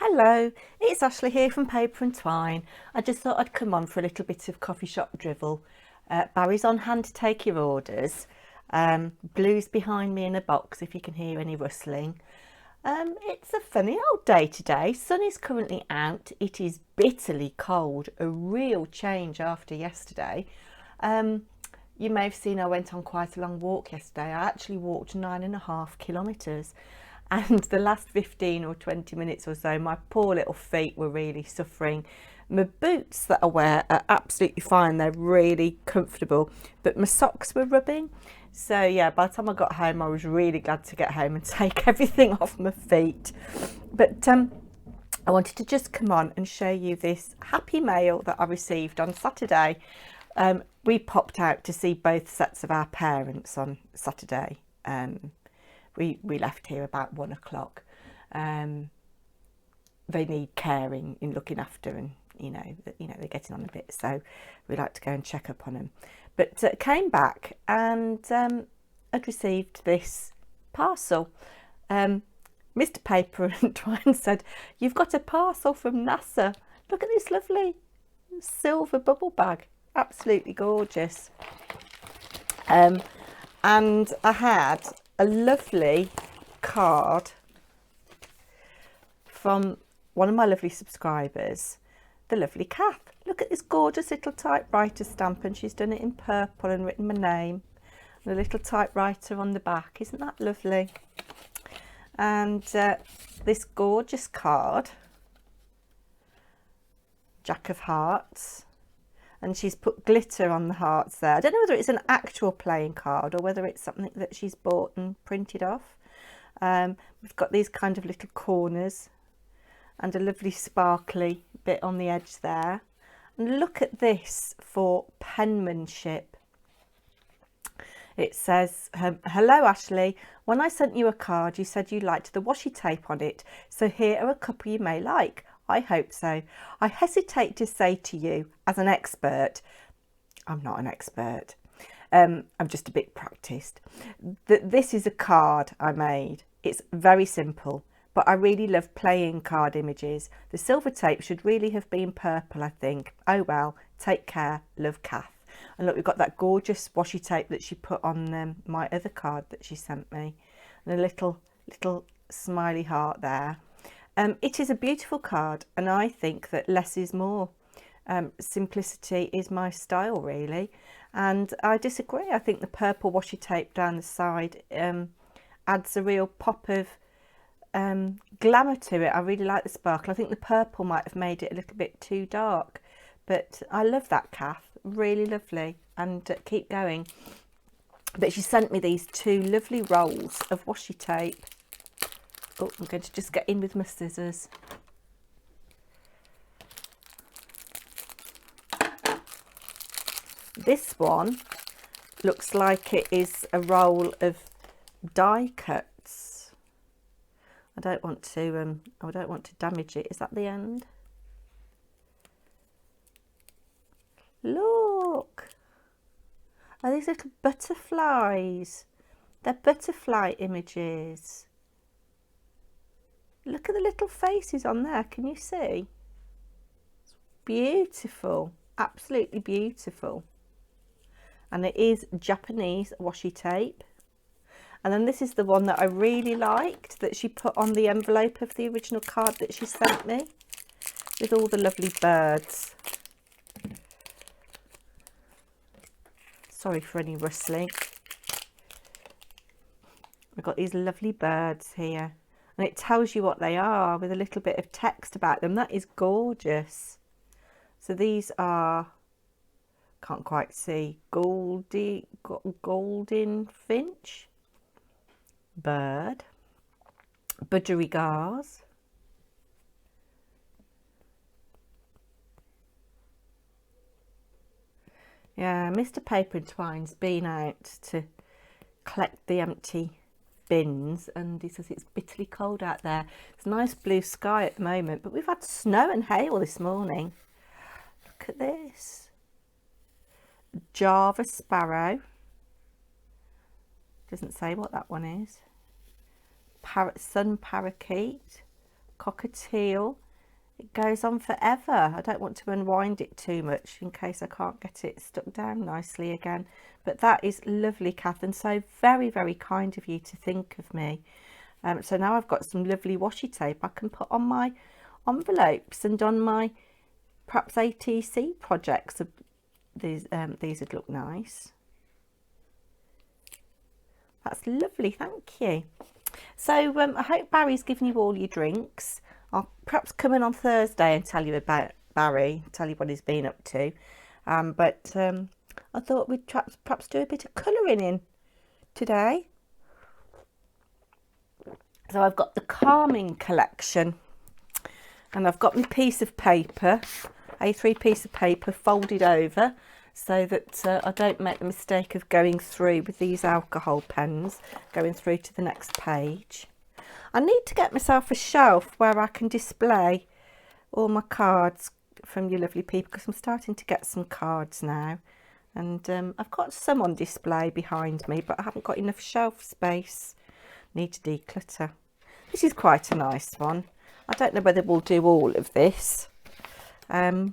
Hello, it's Ashley here from Paper&Twine. I just thought I'd come on for a little bit of coffee shop drivel. Barry's on hand to take your orders. Blue's behind me in a box if you can hear any rustling. It's a funny old day today. Sun is currently out. It is bitterly cold, a real change after yesterday. You may have seen I went on quite a long walk yesterday. I actually walked 9.5 kilometres. And the last 15 or 20 minutes or so, my poor little feet were really suffering. My boots that I wear are absolutely fine. They're really comfortable, but my socks were rubbing. So yeah, by the time I got home, I was really glad to get home and take everything off my feet. But I wanted to just come on and show you this happy mail that I received on Saturday. We popped out to see both sets of our parents on Saturday. We left here about 1 o'clock. They need caring in looking after, and they're getting on a bit, so we like to go and check up on them. But came back and had received this parcel. Mr. Paper&Twine said, "You've got a parcel from NASA. Look at this lovely silver bubble bag, absolutely gorgeous." And I had a lovely card from one of my lovely subscribers, the lovely Kath. Look at this gorgeous little typewriter stamp, and she's done it in purple and written my name and a little typewriter on the back. Isn't that lovely? And this gorgeous card, Jack of Hearts, and she's put glitter on the hearts there. I don't know whether it's an actual playing card or whether it's something that she's bought and printed off. We've got these kind of little corners and a lovely sparkly bit on the edge there. And look at this for penmanship. It says, "Hello Ashley, when I sent you a card you said you liked the washi tape on it, so here are a couple you may like. I hope so. I hesitate to say to you as an expert," I'm not an expert, I'm just a bit practiced, "that this is a card I made. It's very simple, but I really love playing card images. The silver tape should really have been purple, I think. Oh well, take care, love, Kath." And look, we've got that gorgeous washi tape that she put on my other card that she sent me, and a little smiley heart there. It is a beautiful card, and I think that less is more. Simplicity is my style, really, and I disagree. I think the purple washi tape down the side adds a real pop of glamour to it. I really like the sparkle. I think the purple might have made it a little bit too dark, but I love that, Kath. Really lovely, and keep going. But she sent me these two lovely rolls of washi tape. Oh, I'm going to just get in with my scissors. This one looks like it is a roll of die cuts. I don't want to damage it. Is that the end? Look! Oh, these little butterflies. They're butterfly images. Look at the little faces on there. Can you see? It's beautiful. Absolutely beautiful. And it is Japanese washi tape. And then this is the one that I really liked that she put on the envelope of the original card that she sent me, with all the lovely birds. Sorry for any rustling. We've got these lovely birds here. And it tells you what they are with a little bit of text about them. That is gorgeous. So these are, can't quite see, golden finch, bird, budgerigars, yeah, Mr. Paper&Twine's been out to collect the empty bins, and he says it's bitterly cold out there. It's nice blue sky at the moment, but we've had snow and hail this morning. Look at this. Java sparrow. Doesn't say what that one is. Sun parakeet. cockatiel. It goes on forever. I don't want to unwind it too much in case I can't get it stuck down nicely again. But that is lovely, Catherine. So very, very kind of you to think of me. So now I've got some lovely washi tape I can put on my envelopes and on my perhaps ATC projects. These would look nice. That's lovely, thank you. So I hope Barry's given you all your drinks. I'll perhaps come in on Thursday and tell you about Barry, tell you what he's been up to. But I thought we'd perhaps do a bit of colouring in today. So I've got the Calming collection, and I've got my piece of paper, A3 piece of paper folded over, so that I don't make the mistake of going through with these alcohol pens, going through to the next page. I need to get myself a shelf where I can display all my cards from you lovely people, because I'm starting to get some cards now, and I've got some on display behind me, but I haven't got enough shelf space. Need to declutter. This is quite a nice one. I don't know whether we'll do all of this. Let's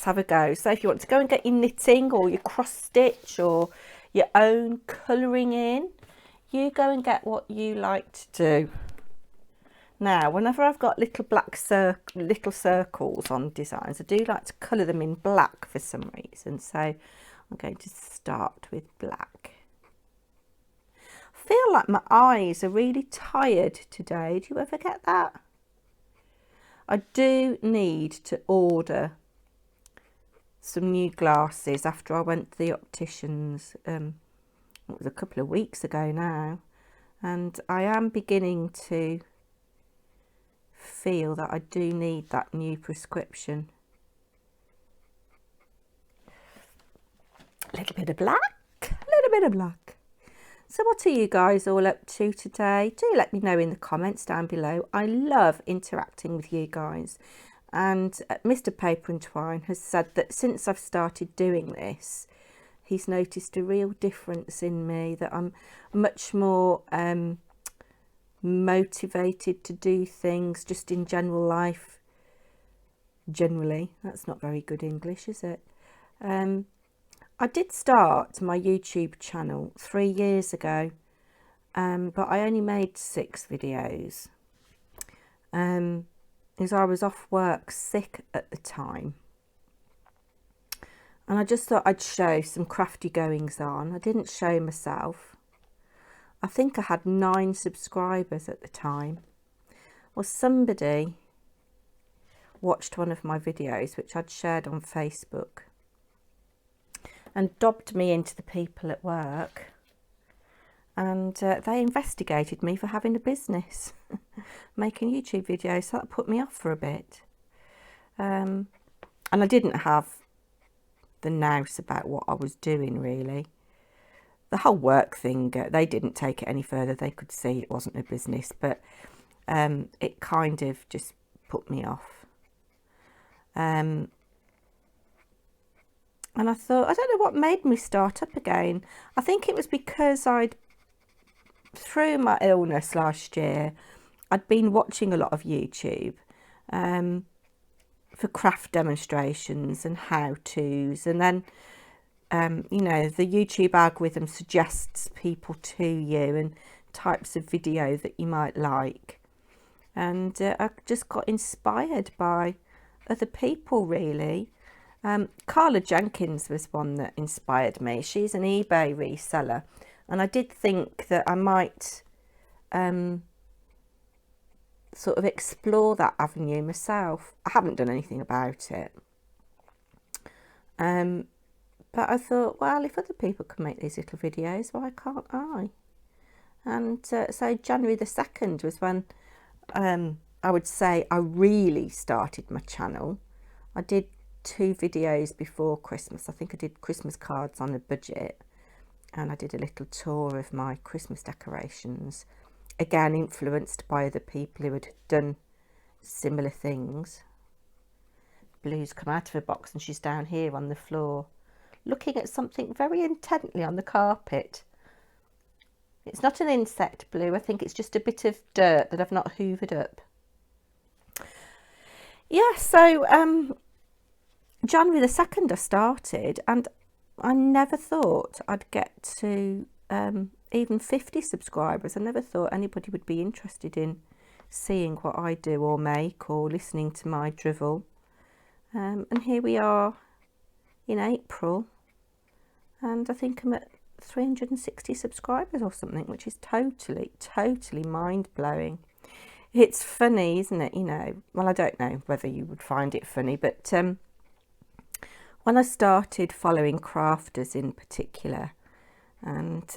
have a go. So if you want to go and get your knitting or your cross stitch or your own colouring in, you go and get what you like to do. Now, whenever I've got little black little circles on designs, I do like to colour them in black for some reason. So I'm going to start with black. I feel like my eyes are really tired today. Do you ever get that? I do need to order some new glasses after I went to the opticians. It was a couple of weeks ago now, and I am beginning to feel that I do need that new prescription. A little bit of black, a little bit of black. So what are you guys all up to today? Do let me know in the comments down below. I love interacting with you guys. And Mr. Paper&Twine has said that since I've started doing this, he's noticed a real difference in me, that I'm much more motivated to do things just in general life. Generally, that's not very good English, is it? I did start my YouTube channel 3 years ago, but I only made 6 videos. Because I was off work sick at the time, and I just thought I'd show some crafty goings on. I didn't show myself. I think I had 9 subscribers at the time. Well, somebody watched one of my videos which I'd shared on Facebook and dobbed me into the people at work, and they investigated me for having a business making YouTube videos. So that put me off for a bit, and I didn't have the nous about what I was doing really. The whole work thing, they didn't take it any further. They could see it wasn't a business, but it kind of just put me off. And I thought, I don't know what made me start up again. I think it was because through my illness last year, I'd been watching a lot of YouTube for craft demonstrations and how-tos, and then you know, the YouTube algorithm suggests people to you and types of video that you might like, and I just got inspired by other people really. Carla Jenkins was one that inspired me. She's an eBay reseller, and I did think that I might sort of explore that avenue myself. I haven't done anything about it, but I thought, well, if other people can make these little videos, why can't I? And so January the 2nd was when I would say I really started my channel. I did 2 videos before Christmas. I think I did Christmas cards on a budget, and I did a little tour of my Christmas decorations, again influenced by other people who had done similar things. Blue's come out of her box and she's down here on the floor looking at something very intently on the carpet. It's not an insect blue. I think it's just a bit of dirt that I've not hoovered up. Yeah, so January the 2nd I started, and I never thought I'd get to even 50 subscribers. I never thought anybody would be interested in seeing what I do or make or listening to my drivel. And here we are in April, and I think I'm at 360 subscribers or something, which is totally mind-blowing. It's funny, isn't it? You know, well, I don't know whether you would find it funny, but when I started following crafters in particular, and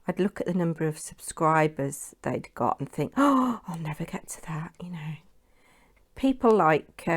I'd look at the number of subscribers they'd got and think, oh, I'll never get to that, you know. People like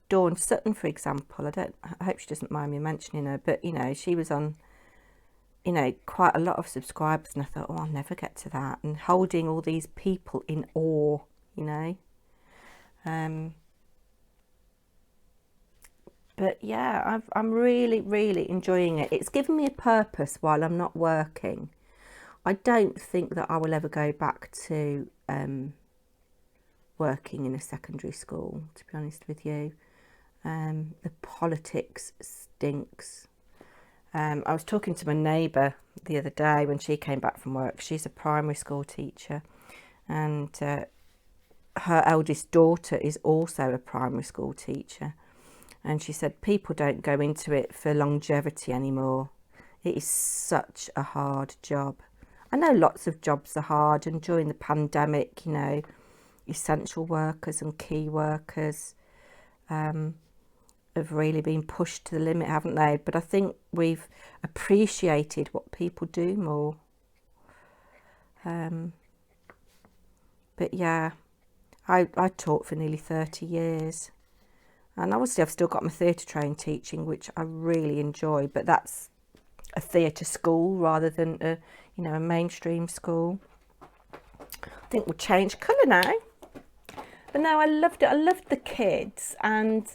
Dawn Sutton, for example. I hope she doesn't mind me mentioning her, but you know, she was on, you know, quite a lot of subscribers, and I thought, oh, I'll never get to that. And holding all these people in awe, you know. But yeah, I'm really enjoying it. It's given me a purpose while I'm not working. I don't think that I will ever go back to working in a secondary school, to be honest with you. The politics stinks. I was talking to my neighbour the other day when she came back from work. She's a primary school teacher, and her eldest daughter is also a primary school teacher. And she said people don't go into it for longevity anymore. It is such a hard job. I know lots of jobs are hard, and during the pandemic, you know, essential workers and key workers have really been pushed to the limit, haven't they? But I think we've appreciated what people do more. But yeah, I taught for nearly 30 years. And obviously I've still got my theatre trained teaching, which I really enjoy, but that's a theatre school rather than a, you know, a mainstream school. I think we'll change colour now. But no, I loved it. I loved the kids, and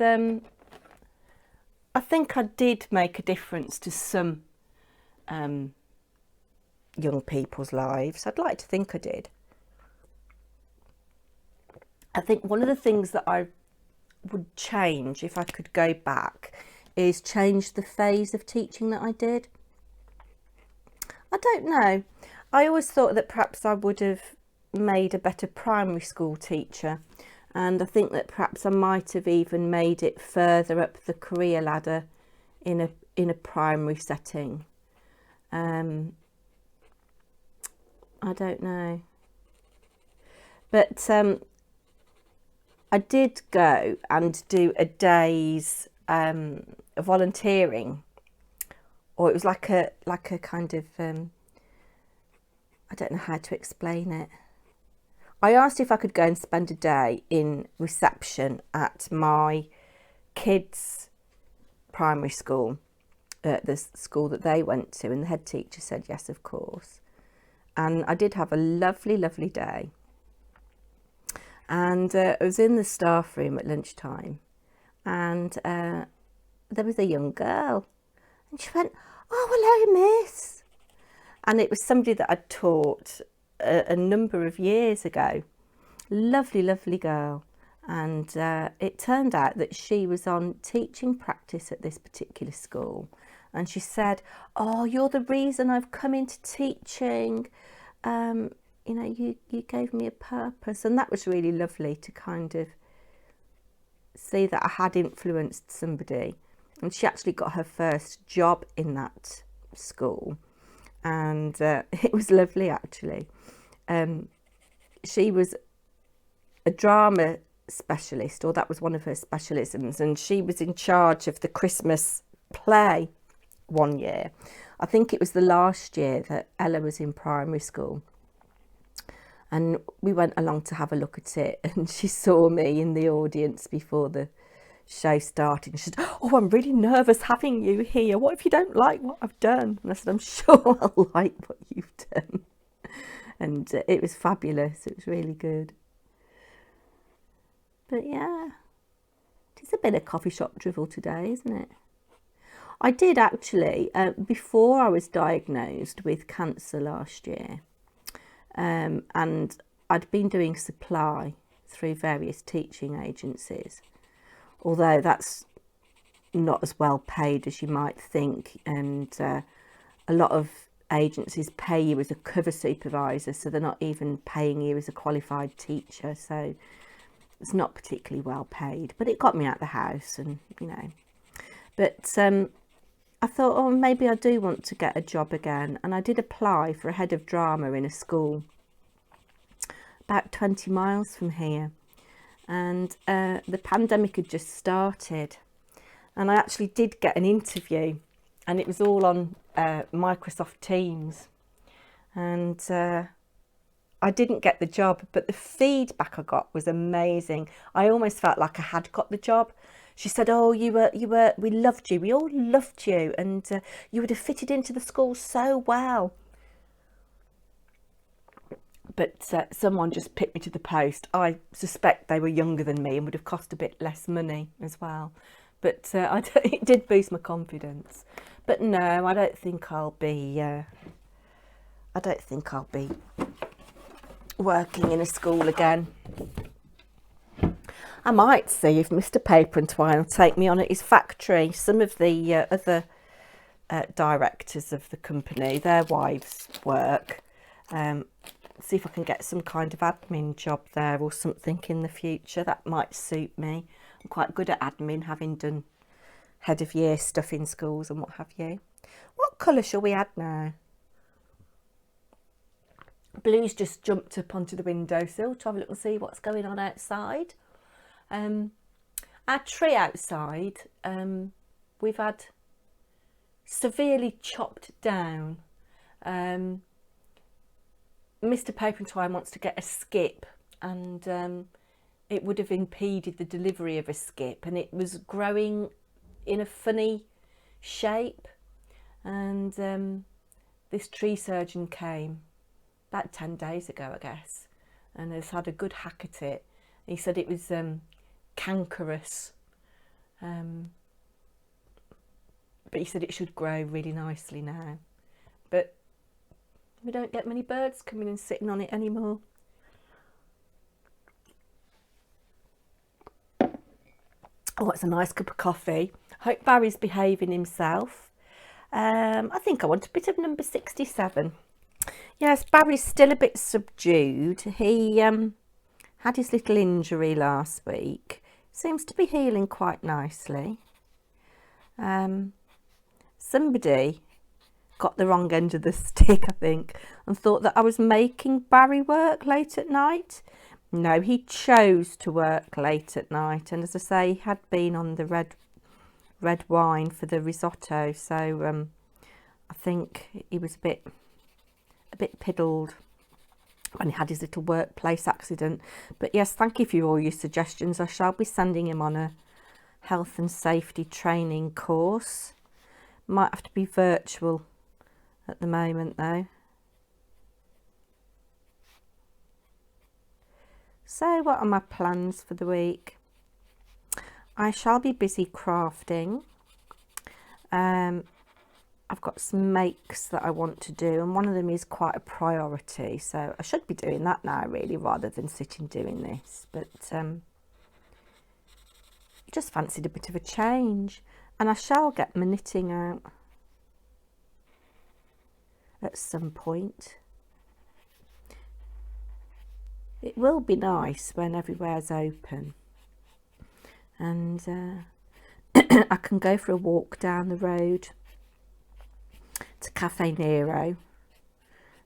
I think I did make a difference to some young people's lives. I'd like to think I did. I think one of the things that I would change if I could go back is change the phase of teaching that I did. I don't know. I always thought that perhaps I would have made a better primary school teacher, and I think that perhaps I might have even made it further up the career ladder in a primary setting. I don't know. But I did go and do a day's volunteering, or it was like a kind of I don't know how to explain it. I asked if I could go and spend a day in reception at my kids' primary school, the school that they went to, and the head teacher said yes, of course. And I did have a lovely day. And I was in the staff room at lunchtime, and there was a young girl, and she went, "Oh, hello, miss." And it was somebody that I'd taught a number of years ago. Lovely girl. And it turned out that she was on teaching practice at this particular school, and she said, "Oh, you're the reason I've come into teaching. You know, you gave me a purpose." And that was really lovely to kind of see that I had influenced somebody. And she actually got her first job in that school, and it was lovely actually. She was a drama specialist, or that was one of her specialisms, and she was in charge of the Christmas play one year. I think it was the last year that Ella was in primary school. And we went along to have a look at it, and she saw me in the audience before the show started. And she said, "Oh, I'm really nervous having you here. What if you don't like what I've done?" And I said, "I'm sure I'll like what you've done." And it was fabulous. It was really good. But yeah, it's a bit of coffee shop drivel today, isn't it? I did actually, before I was diagnosed with cancer last year, and I'd been doing supply through various teaching agencies, although that's not as well paid as you might think, and a lot of agencies pay you as a cover supervisor, so they're not even paying you as a qualified teacher, so it's not particularly well paid, but it got me out of the house, and but I thought, oh, maybe I do want to get a job again, and I did apply for a head of drama in a school about 20 miles from here, and the pandemic had just started, and I actually did get an interview, and it was all on Microsoft Teams, and I didn't get the job, but the feedback I got was amazing. I almost felt like I had got the job. She said, oh, we loved you. We all loved you, and you would have fitted into the school so well. But someone just picked me to the post. I suspect they were younger than me and would have cost a bit less money as well. But it did boost my confidence. But no, I don't think I'll be working in a school again. I might see if Mr. Paper&Twine will take me on at his factory. Some of the other directors of the company, their wives work. See if I can get some kind of admin job there or something in the future. That might suit me. I'm quite good at admin, having done head of year stuff in schools and what have you. What colour shall we add now? Blue's just jumped up onto the windowsill to have a look and see what's going on outside. Our tree outside, we've had severely chopped down. Mr. Paper&Twine wants to get a skip, and it would have impeded the delivery of a skip, and it was growing in a funny shape, and this tree surgeon came about 10 days ago, I guess, and has had a good hack at it. He said it was cankerous, but he said it should grow really nicely now, but we don't get many birds coming and sitting on it anymore. Oh, it's a nice cup of coffee. I hope Barry's behaving himself. I think I want a bit of number 67. Yes, Barry's still a bit subdued. He had his little injury last week. Seems to be healing quite nicely. Somebody got the wrong end of the stick, I think, and thought that I was making Barry work late at night. No, he chose to work late at night, and as I say, he had been on the red wine for the risotto, so I think he was a bit piddled when he had his little workplace accident. But yes, thank you for all your suggestions. I shall be sending him on a health and safety training course. Might have to be virtual at the moment though. So what are my plans for the week? I shall be busy crafting. I've got some makes that I want to do, and one of them is quite a priority, so I should be doing that now really, rather than sitting doing this, but just fancied a bit of a change. And I shall get my knitting out at some point. It will be nice when everywhere's open, and I can go for a walk down the road to Cafe Nero.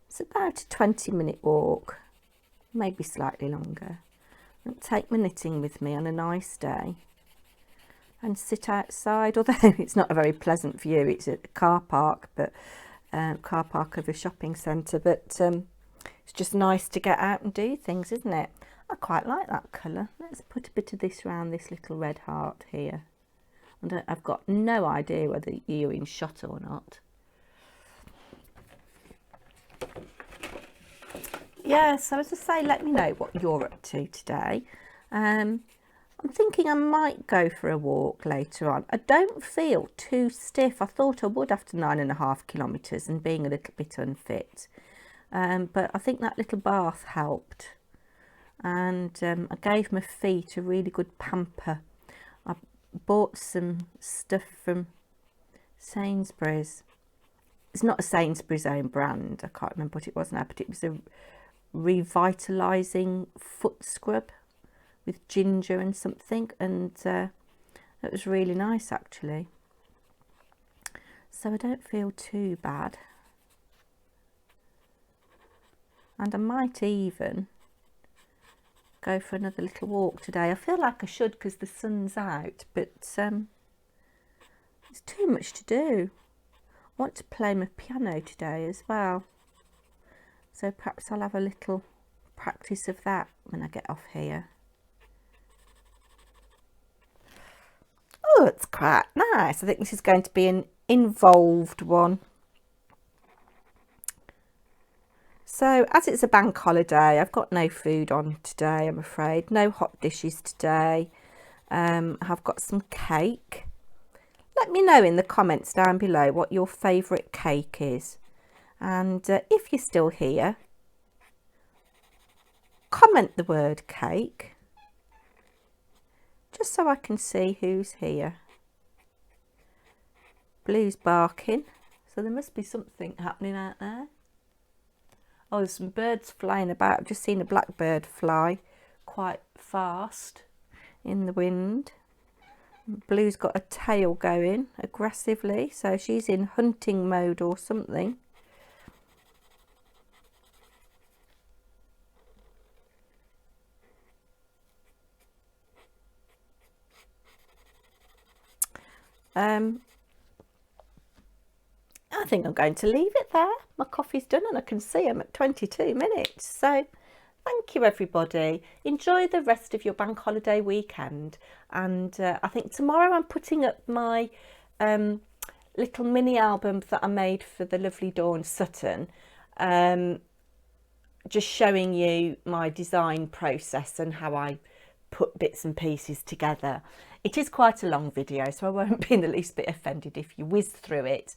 It's about a 20-minute walk, maybe slightly longer. I'll take my knitting with me on a nice day and sit outside, although it's not a very pleasant view. It's at the car park, but car park of a shopping centre, but it's just nice to get out and do things, isn't it? I quite like that colour. Let's put a bit of this around this little red heart here. I've got no idea whether you're in shot or not. Yeah, so as I say, let me know what you're up to today. I'm thinking I might go for a walk later on. I don't feel too stiff. I thought I would after 9.5 kilometres and being a little bit unfit. But I think that little bath helped. And I gave my feet a really good pamper. I bought some stuff from Sainsbury's. It's not a Sainsbury's own brand. I can't remember what it was now, but it was a revitalising foot scrub with ginger and something, and it was really nice actually. So I don't feel too bad, and I might even go for another little walk today. I feel like I should because the sun's out, but it's too much to do. I want to play my piano today as well, so perhaps I'll have a little practice of that when I get off here. Oh, it's quite nice. I think this is going to be an involved one. So as it's a bank holiday, I've got no food on today, I'm afraid. No hot dishes today. I've got some cake. Let me know in the comments down below what your favourite cake is. And if you're still here, comment the word cake, just so I can see who's here. Blue's barking, so there must be something happening out there. Oh, there's some birds flying about. I've just seen a blackbird fly quite fast in the wind. Blue's got a tail going aggressively, so she's in hunting mode or something. I think I'm going to leave it there. My coffee's done and I can see I'm at 22 minutes. So thank you everybody. Enjoy the rest of your bank holiday weekend. And I think tomorrow I'm putting up my little mini album that I made for the lovely Dawn Sutton. Just showing you my design process and how I put bits and pieces together. It is quite a long video, so I won't be in the least bit offended if you whiz through it,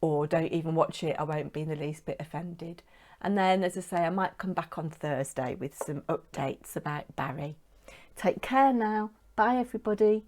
or don't even watch it. I won't be in the least bit offended. And then, as I say, I might come back on Thursday with some updates about Barry. Take care now. Bye everybody.